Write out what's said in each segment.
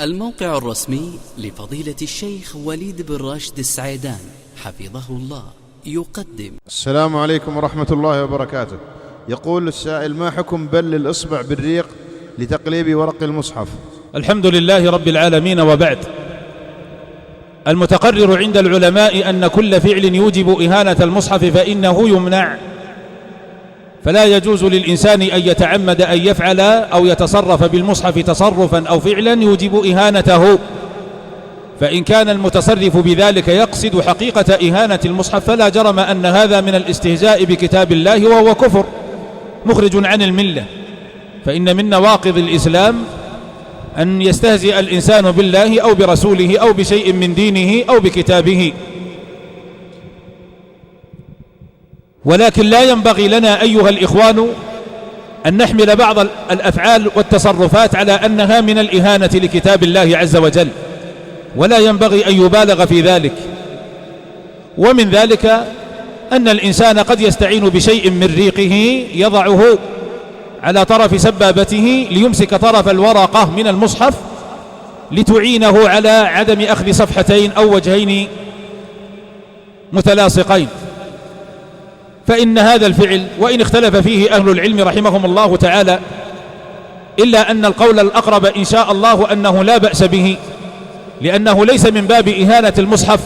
الموقع الرسمي لفضيلة الشيخ وليد بن راشد السعيدان حفظه الله يقدم. السلام عليكم ورحمة الله وبركاته. يقول السائل: ما حكم بل الإصبع بالريق لتقليب ورق المصحف؟ الحمد لله رب العالمين، وبعد. المتقرر عند العلماء أن كل فعل يوجب إهانة المصحف فإنه يمنع، فلا يجوز للإنسان أن يتعمد أن يفعل أو يتصرف بالمصحف تصرفا أو فعلا يوجب إهانته، فإن كان المتصرف بذلك يقصد حقيقة إهانة المصحف فلا جرم أن هذا من الاستهزاء بكتاب الله، وهو كفر مخرج عن الملة. فإن من نواقض الإسلام أن يستهزئ الإنسان بالله أو برسوله أو بشيء من دينه أو بكتابه. ولكن لا ينبغي لنا أيها الإخوان أن نحمل بعض الأفعال والتصرفات على أنها من الإهانة لكتاب الله عز وجل، ولا ينبغي أن يبالغ في ذلك. ومن ذلك أن الإنسان قد يستعين بشيء من ريقه يضعه على طرف سبابته ليمسك طرف الورقة من المصحف لتعينه على عدم أخذ صفحتين أو وجهين متلاصقين، فإن هذا الفعل وإن اختلف فيه أهل العلم رحمهم الله تعالى، إلا أن القول الأقرب إن شاء الله أنه لا بأس به، لأنه ليس من باب إهانة المصحف،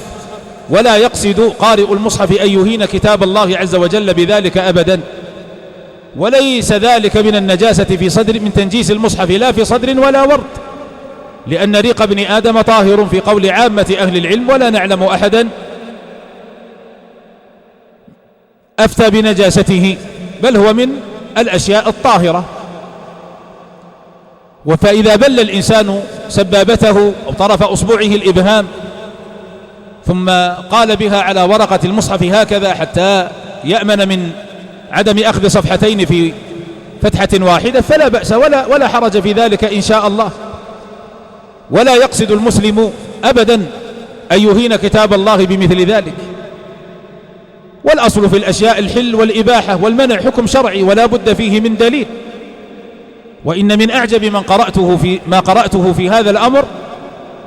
ولا يقصد قارئ المصحف أن يهين كتاب الله عز وجل بذلك أبدا، وليس ذلك من النجاسة في صدر، من تنجيس المصحف لا في صدر ولا ورد، لأن ريق ابن آدم طاهر في قول عامة أهل العلم، ولا نعلم أحدا أفتى بنجاسته، بل هو من الأشياء الطاهرة. فإذا بل الإنسان سبابته أو طرف أصبعه الإبهام ثم قال بها على ورقة المصحف هكذا حتى يأمن من عدم أخذ صفحتين في فتحة واحدة فلا بأس ولا حرج في ذلك إن شاء الله. ولا يقصد المسلم أبدا أن يهين كتاب الله بمثل ذلك. والأصل في الأشياء الحل والإباحة، والمنع حكم شرعي ولا بد فيه من دليل. وإن من أعجب ما قرأته في هذا الأمر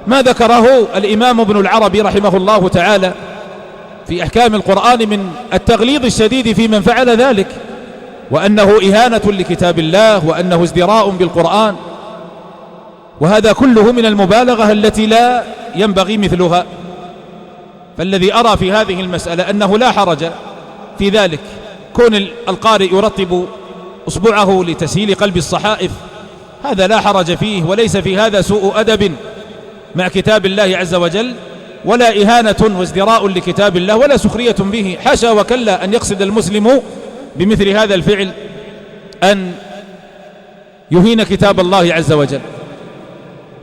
ما ذكره الإمام ابن العربي رحمه الله تعالى في أحكام القرآن من التغليظ الشديد في من فعل ذلك، وأنه إهانة لكتاب الله، وأنه ازدراء بالقرآن، وهذا كله من المبالغة التي لا ينبغي مثلها. فالذي أرى في هذه المسألة أنه لا حرج في ذلك، كون القارئ يرطب أصبعه لتسهيل قلب الصحائف هذا لا حرج فيه، وليس في هذا سوء أدب مع كتاب الله عز وجل، ولا إهانة وازدراء لكتاب الله، ولا سخرية به، حاشا وكلا أن يقصد المسلم بمثل هذا الفعل أن يهين كتاب الله عز وجل.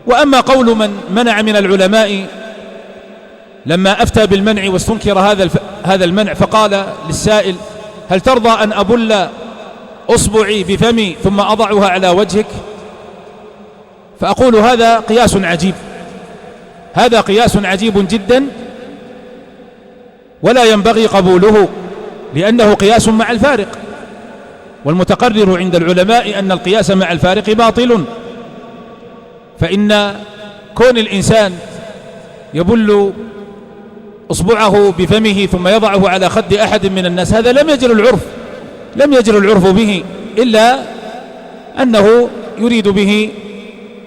وأما قول من منع من العلماء لما أفتى بالمنع واستنكر هذا المنع، فقال للسائل: هل ترضى أن أبل أصبعي بفمي ثم أضعها على وجهك؟ فأقول هذا قياس عجيب، هذا قياس عجيب جدا، ولا ينبغي قبوله، لأنه قياس مع الفارق، والمتقرر عند العلماء أن القياس مع الفارق باطل. فإن كون الإنسان يبل أصبعه بفمه ثم يضعه على خد أحد من الناس هذا لم يجر العرف به، إلا أنه يريد به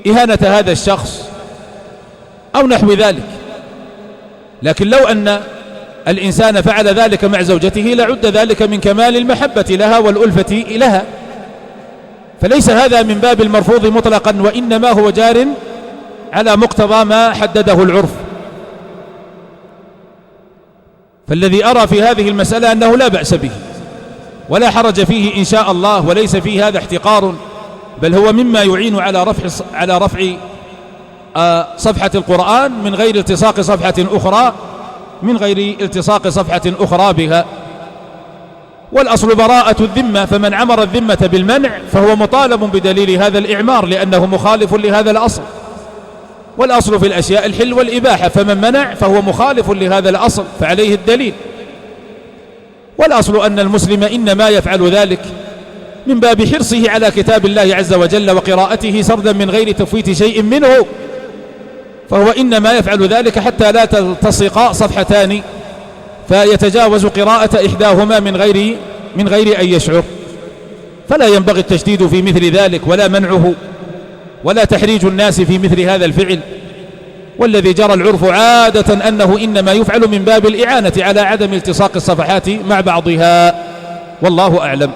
إهانة هذا الشخص أو نحو ذلك. لكن لو أن الإنسان فعل ذلك مع زوجته لعد ذلك من كمال المحبة لها والألفة لها، فليس هذا من باب المرفوض مطلقا، وإنما هو جار على مقتضى ما حدده العرف. فالذي أرى في هذه المسألة أنه لا بأس به ولا حرج فيه إن شاء الله، وليس فيه هذا احتقار، بل هو مما يعين على رفع صفحة القرآن من غير التصاق صفحة أخرى بها. والأصل براءة الذمة، فمن عمر الذمة بالمنع فهو مطالب بدليل هذا الإعمار، لأنه مخالف لهذا الأصل. والأصل في الأشياء الحل والإباحة، فمن منع فهو مخالف لهذا الأصل فعليه الدليل. والأصل أن المسلم إنما يفعل ذلك من باب حرصه على كتاب الله عز وجل وقراءته سردا من غير تفويت شيء منه، فهو إنما يفعل ذلك حتى لا تلتصق صفحتان فيتجاوز قراءة إحداهما من غير أن يشعر. فلا ينبغي التشديد في مثل ذلك ولا منعه ولا تحريج الناس في مثل هذا الفعل. والذي جرى العرف عادة أنه إنما يفعل من باب الإعانة على عدم التصاق الصفحات مع بعضها، والله أعلم.